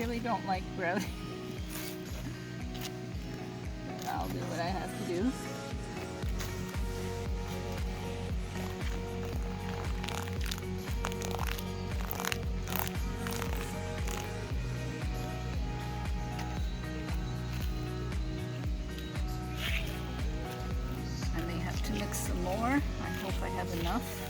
really don't like grouting. I'll do what I have to do. I may have to mix some more. I hope I have enough.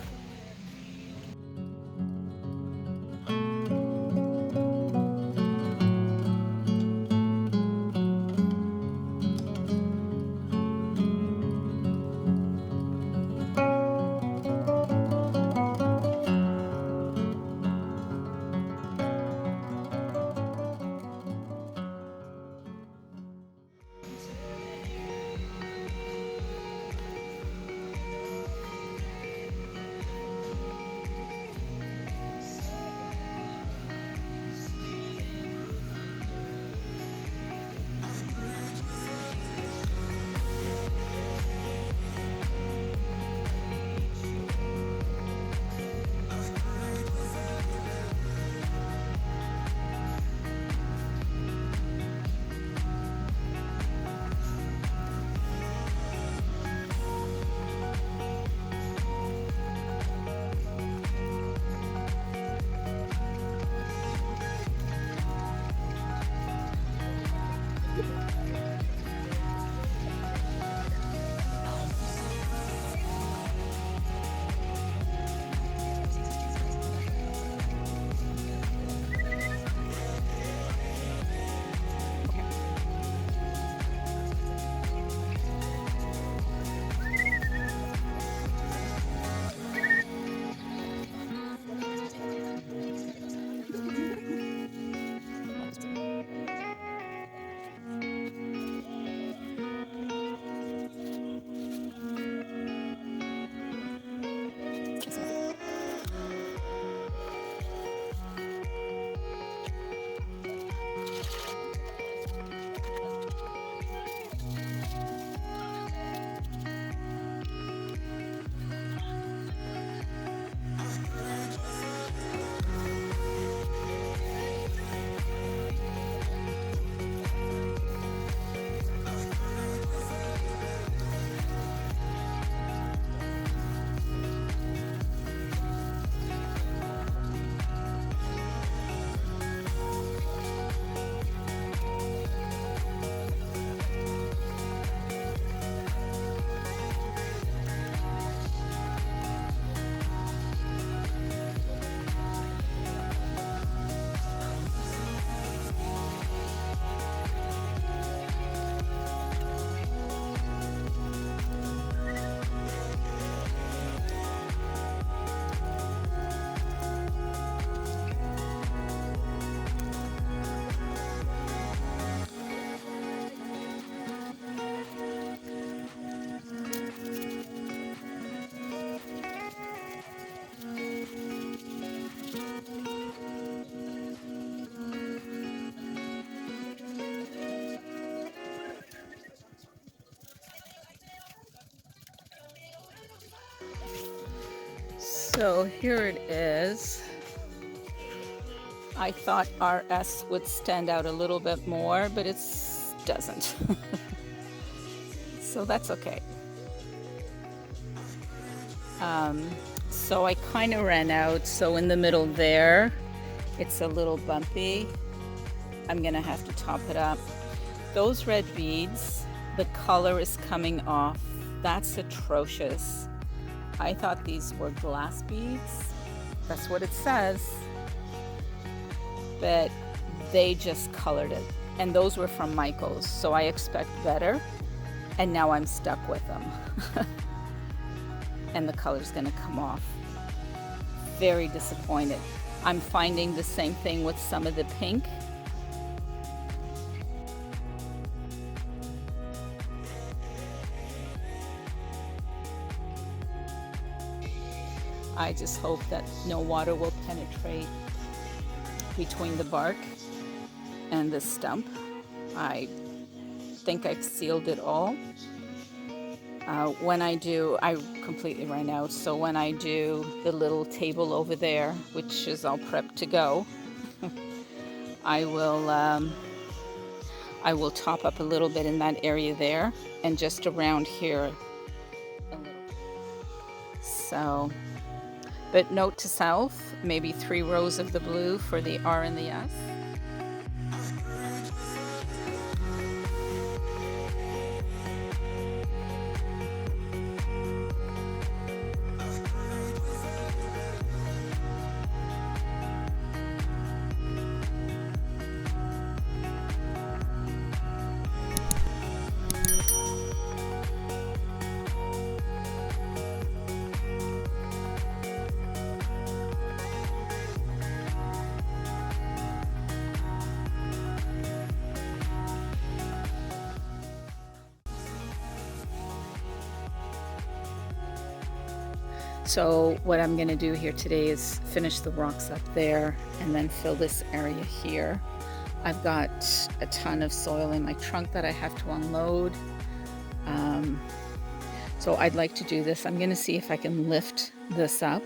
So here it is. I thought RS would stand out a little bit more, but it doesn't. So that's okay. So I kind of ran out. So in the middle there, it's a little bumpy. I'm gonna have to top it up. Those red beads, the color is coming off. That's atrocious. I thought these were glass beads. That's what it says. But they just colored it. And those were from Michael's, so I expect better. And now I'm stuck with them. And the color's gonna come off. Very disappointed. I'm finding the same thing with some of the pink. I just hope that no water will penetrate between the bark and the stump. I think I've sealed it all. When I do, I completely ran out, so when I do the little table over there, which is all prepped to go, I will top up a little bit in that area there and just around here a little. So, but note to self, maybe 3 rows of the blue for the R and the S. So what I'm going to do here today is finish the rocks up there and then fill this area here. I've got a ton of soil in my trunk that I have to unload. So I'd like to do this. I'm going to see if I can lift this up,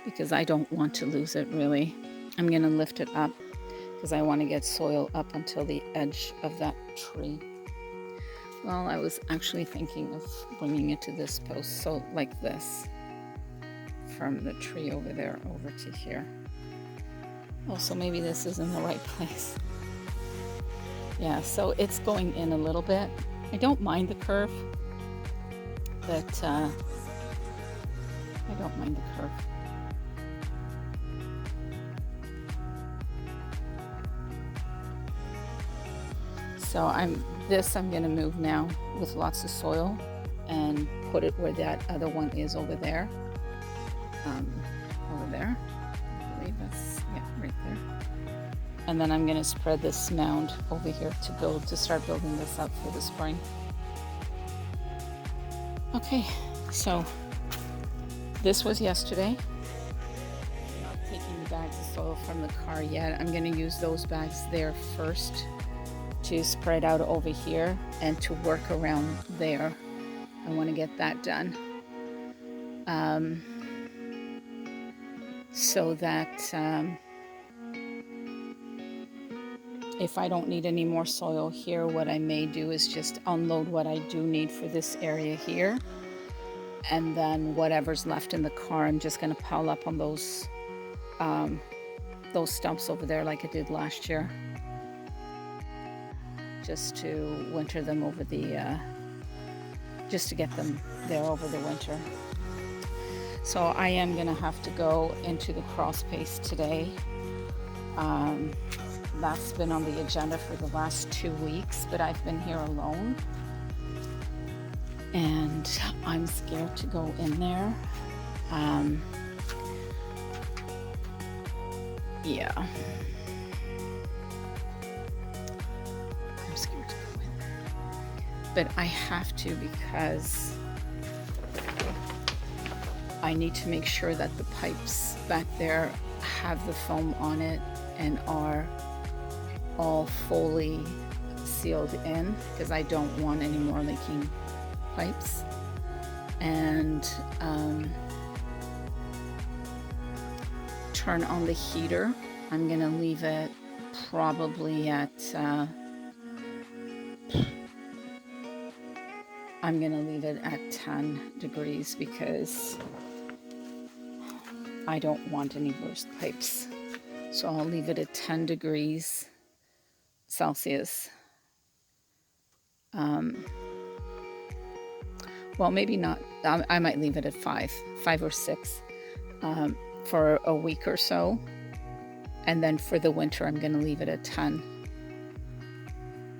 because I don't want to lose it really. I'm going to lift it up because I want to get soil up until the edge of that tree. Well, I was actually thinking of bringing it to this post, so like this, from the tree over there over to here. Oh, so maybe this is in the right place. Yeah, so it's going in a little bit. I don't mind the curve, but I don't mind the curve. So I'm going to move now with lots of soil and put it where that other one is over there. Over there. I believe that's, yeah, right there. And then I'm going to spread this mound over here to start building this up for the spring. Okay, so this was yesterday. I'm not taking the bags of soil from the car yet. I'm going to use those bags there first to spread out over here and to work around there. I want to get that done. So that if I don't need any more soil here, what I may do is just unload what I do need for this area here. And then whatever's left in the car, I'm just going to pile up on those stumps over there like I did last year. Just to winter them over just to get them there over the winter. So I am going to have to go into the crawl space today. That's been on the agenda for the last 2 weeks, but I've been here alone. And I'm scared to go in there. Yeah. I'm scared to go in there. But I have to, because I need to make sure that the pipes back there have the foam on it and are all fully sealed in, because I don't want any more leaking pipes. And turn on the heater. I'm gonna leave it probably at I'm gonna leave it at 10 degrees because I don't want any burst pipes. So I'll leave it at 10 degrees Celsius. Well, maybe not. I might leave it at 5 or 6 for a week or so. And then for the winter, I'm going to leave it at 10.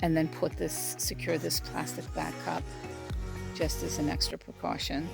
And then secure this plastic back up just as an extra precaution.